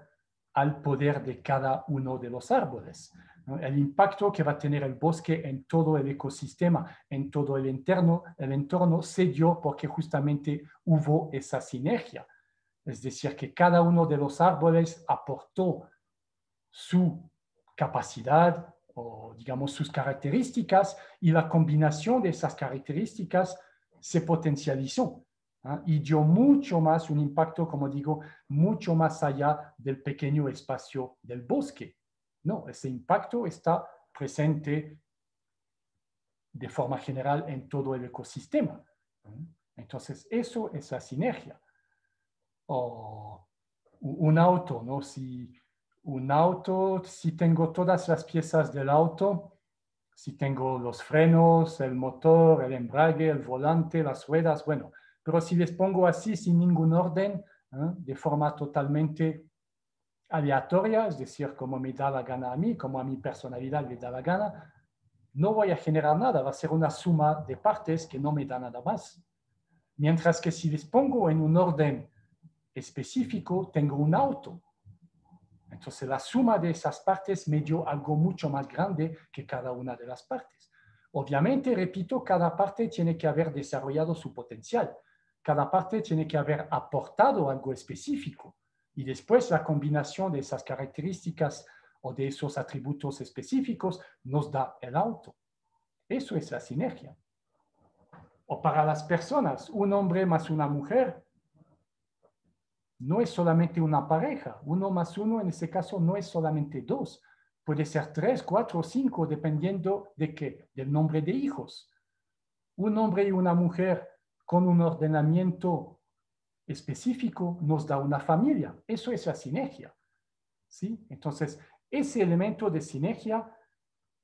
al poder de cada uno de los árboles. ¿No? El impacto que va a tener el bosque en todo el ecosistema, en todo el entorno se dio porque justamente hubo esa sinergia. Es decir, que cada uno de los árboles aportó su capacidad o, digamos, sus características y la combinación de esas características se potencializó. ¿Ah? Y dio mucho más, un impacto, como digo, mucho más allá del pequeño espacio del bosque. No, ese impacto está presente de forma general en todo el ecosistema. Entonces, eso es la sinergia. O un auto, ¿no? Si un auto, si tengo todas las piezas del auto, si tengo los frenos, el motor, el embrague, el volante, las ruedas, bueno, pero si les pongo así sin ningún orden, de forma totalmente aleatoria, es decir, como me da la gana a mí, como a mi personalidad le da la gana, no voy a generar nada, va a ser una suma de partes que no me da nada más. Mientras que si les pongo en un orden específico, tengo un auto. Entonces, la suma de esas partes me dio algo mucho más grande que cada una de las partes. Obviamente, repito, cada parte tiene que haber desarrollado su potencial. Cada parte tiene que haber aportado algo específico. Y después la combinación de esas características o de esos atributos específicos nos da el auto. Eso es la sinergia. O para las personas, un hombre más una mujer, no es solamente una pareja. 1 más 1 en este caso no es solamente 2. Puede ser 3, 4 o 5, dependiendo de qué, del nombre de hijos. Un hombre y una mujer con un ordenamiento específico nos da una familia. Eso es la sinergia. ¿Sí? Entonces, ese elemento de sinergia,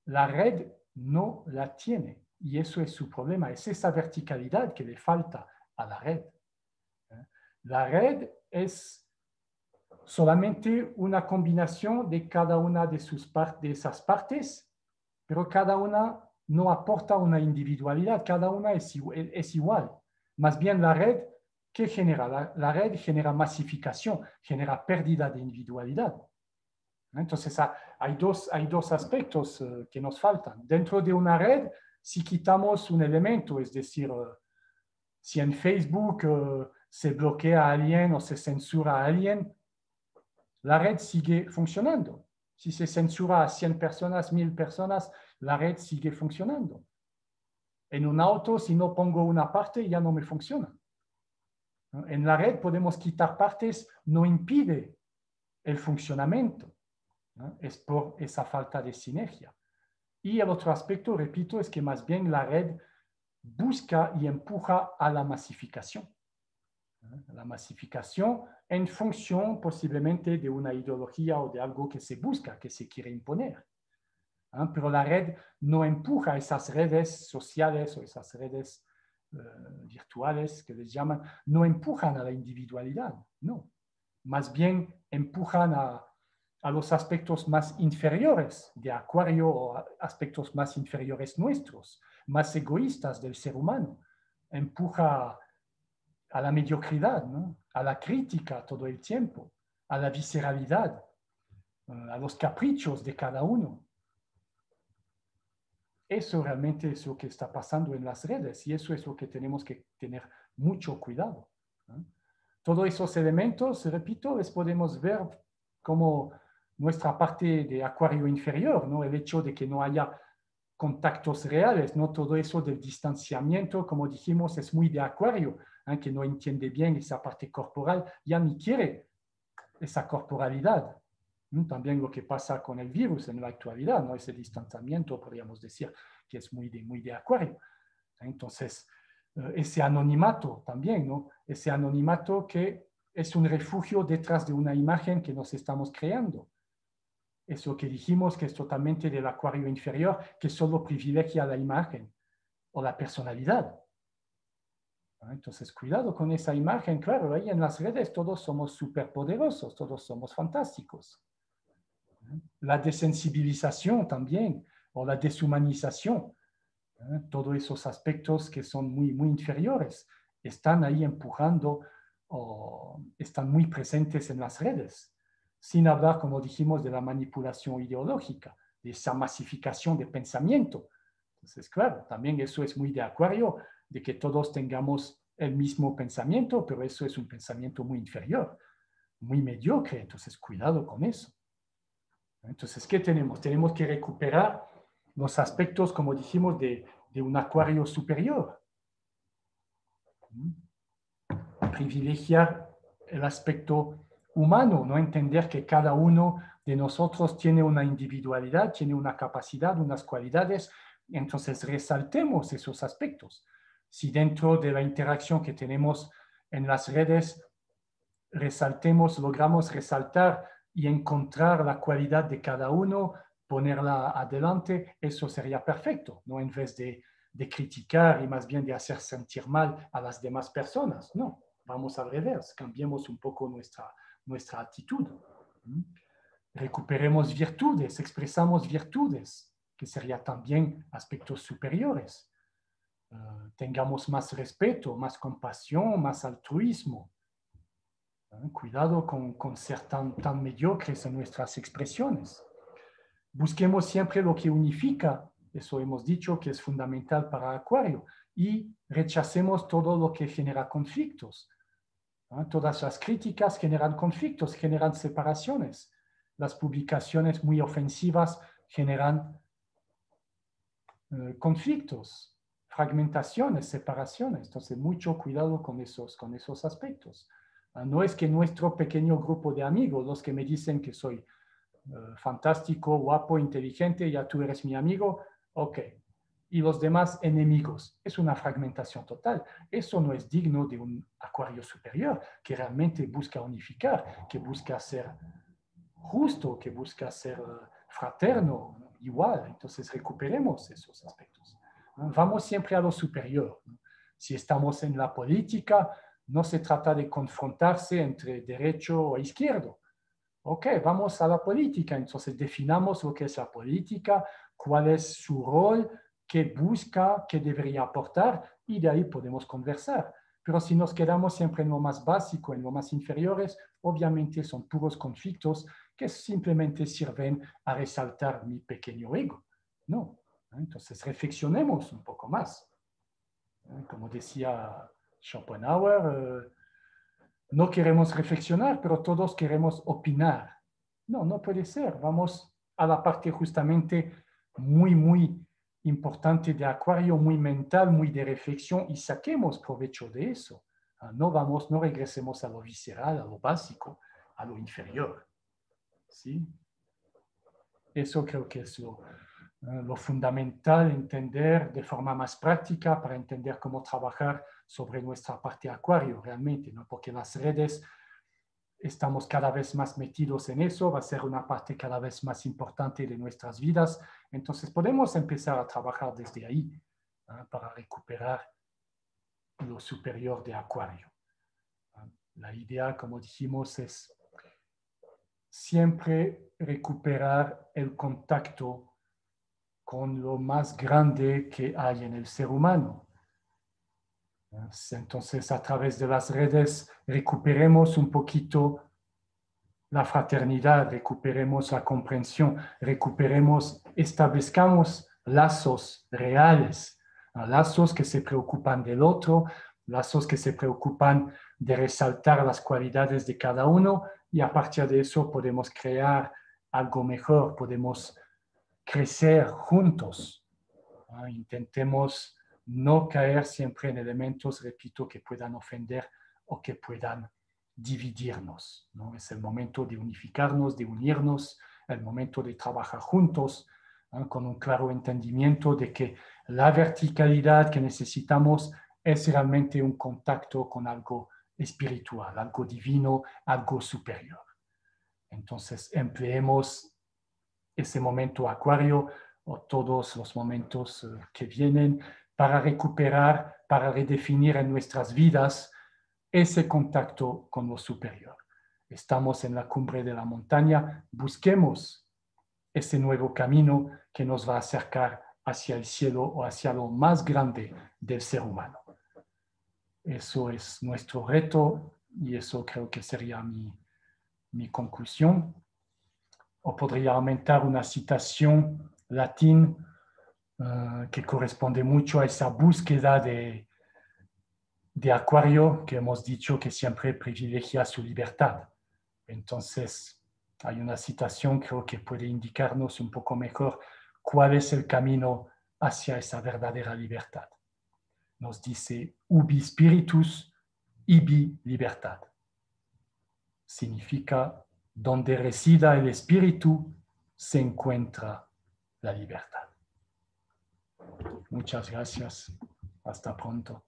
la red no la tiene. Y eso es su problema. Es esa verticalidad que le falta a la red. La red es solamente una combinación de cada una de esas partes, pero cada una no aporta una individualidad, cada una es igual. Más bien la red, ¿qué genera? La red genera masificación, genera pérdida de individualidad. Entonces hay dos aspectos que nos faltan. Dentro de una red, si quitamos un elemento, es decir, si en Facebook se bloquea a alguien o se censura a alguien, la red sigue funcionando. Si se censura a 100 personas, 1000 personas, la red sigue funcionando. En un auto, si no pongo una parte, ya no me funciona. En la red podemos quitar partes, no impide el funcionamiento, ¿no? Es por esa falta de sinergia. Y el otro aspecto, repito, es que más bien la red busca y empuja a la masificación. La masificación en función posiblemente de una ideología o de algo que se busca, que se quiere imponer. Pero la red no empuja esas redes sociales o esas redes virtuales que les llaman, no empujan a la individualidad, no. Más bien empujan a los aspectos más inferiores de Acuario o a aspectos más inferiores nuestros, más egoístas del ser humano. Empuja a la mediocridad, ¿no? A la crítica todo el tiempo, a la visceralidad, a los caprichos de cada uno. Eso realmente es lo que está pasando en las redes y eso es lo que tenemos que tener mucho cuidado, ¿no? Todos esos elementos, repito, les podemos ver como nuestra parte de Acuario inferior, ¿no? El hecho de que no haya contactos reales, ¿no? Todo eso del distanciamiento, como dijimos, es muy de Acuario, ¿eh? Que no entiende bien esa parte corporal, ya ni quiere esa corporalidad. También lo que pasa con el virus en la actualidad, ¿no? Ese distanciamiento, podríamos decir, que es muy de Acuario. Entonces, ese anonimato también, ¿no? Ese anonimato que es un refugio detrás de una imagen que nos estamos creando. Eso que dijimos que es totalmente del Acuario inferior, que solo privilegia la imagen o la personalidad. Entonces, cuidado con esa imagen. Claro, ahí en las redes todos somos superpoderosos, todos somos fantásticos. La desensibilización también, o la deshumanización. Todos esos aspectos que son muy inferiores están ahí empujando o están muy presentes en las redes, sin hablar, como dijimos, de la manipulación ideológica, de esa masificación de pensamiento. Entonces, claro, también eso es muy de Acuario, de que todos tengamos el mismo pensamiento, pero eso es un pensamiento muy inferior, muy mediocre, entonces cuidado con eso. Entonces, ¿qué tenemos? Tenemos que recuperar los aspectos, como dijimos, de un Acuario superior. Privilegiar el aspecto humano, no entender que cada uno de nosotros tiene una individualidad, tiene una capacidad, unas cualidades, entonces resaltemos esos aspectos. Si dentro de la interacción que tenemos en las redes logramos resaltar y encontrar la cualidad de cada uno, ponerla adelante, eso sería perfecto, ¿no? En vez de criticar y más bien de hacer sentir mal a las demás personas, no, vamos al revés, cambiemos un poco nuestra actitud. Recuperemos virtudes, expresamos virtudes, que serían también aspectos superiores. Tengamos más respeto, más compasión, más altruismo. Cuidado con ser tan mediocres en nuestras expresiones. Busquemos siempre lo que unifica, eso hemos dicho que es fundamental para Acuario, y rechacemos todo lo que genera conflictos. Todas las críticas generan conflictos, generan separaciones. Las publicaciones muy ofensivas generan conflictos, fragmentaciones, separaciones. Entonces, mucho cuidado con esos aspectos. No es que nuestro pequeño grupo de amigos, los que me dicen que soy fantástico, guapo, inteligente, ya tú eres mi amigo, ok. Y los demás enemigos. Es una fragmentación total. Eso no es digno de un Acuario superior que realmente busca unificar, que busca ser justo, que busca ser fraterno, igual. Entonces recuperemos esos aspectos. Vamos siempre a lo superior. Si estamos en la política, no se trata de confrontarse entre derecho o izquierdo. Ok, vamos a la política, entonces definamos lo que es la política, cuál es su rol, qué busca, qué debería aportar, y de ahí podemos conversar. Pero si nos quedamos siempre en lo más básico, en lo más inferiores, obviamente son puros conflictos que simplemente sirven a resaltar mi pequeño ego. No, entonces reflexionemos un poco más. Como decía Schopenhauer, no queremos reflexionar, pero todos queremos opinar. No, no puede ser. Vamos a la parte justamente muy importante de Acuario, muy mental, muy de reflexión y saquemos provecho de eso. No regresemos a lo visceral, a lo básico, a lo inferior. ¿sí? Eso creo que es lo fundamental, entender de forma más práctica para entender cómo trabajar sobre nuestra parte acuario realmente, ¿no? Porque las redes estamos cada vez más metidos en eso, va a ser una parte cada vez más importante de nuestras vidas, entonces podemos empezar a trabajar desde ahí, ¿no? Para recuperar lo superior de acuario. La idea, como dijimos, es siempre recuperar el contacto con lo más grande que hay en el ser humano. Entonces, a través de las redes, recuperemos un poquito la fraternidad, recuperemos la comprensión, establezcamos lazos reales, lazos que se preocupan del otro, lazos que se preocupan de resaltar las cualidades de cada uno y a partir de eso podemos crear algo mejor, podemos crecer juntos. Intentemos no caer siempre en elementos, repito, que puedan ofender o que puedan dividirnos, ¿no? Es el momento de unificarnos, de unirnos, el momento de trabajar juntos, ¿no? Con un claro entendimiento de que la verticalidad que necesitamos es realmente un contacto con algo espiritual, algo divino, algo superior. Entonces, empleemos ese momento acuario o todos los momentos que vienen para recuperar, para redefinir en nuestras vidas ese contacto con lo superior. Estamos en la cumbre de la montaña, busquemos ese nuevo camino que nos va a acercar hacia el cielo o hacia lo más grande del ser humano. Eso es nuestro reto y eso creo que sería mi conclusión. O podría aumentar una citación latín que corresponde mucho a esa búsqueda de Acuario que hemos dicho que siempre privilegia su libertad. Entonces, hay una citación creo que puede indicarnos un poco mejor cuál es el camino hacia esa verdadera libertad. Nos dice, ubi spiritus, ibi libertad. Significa, donde resida el espíritu, se encuentra la libertad. Muchas gracias. Hasta pronto.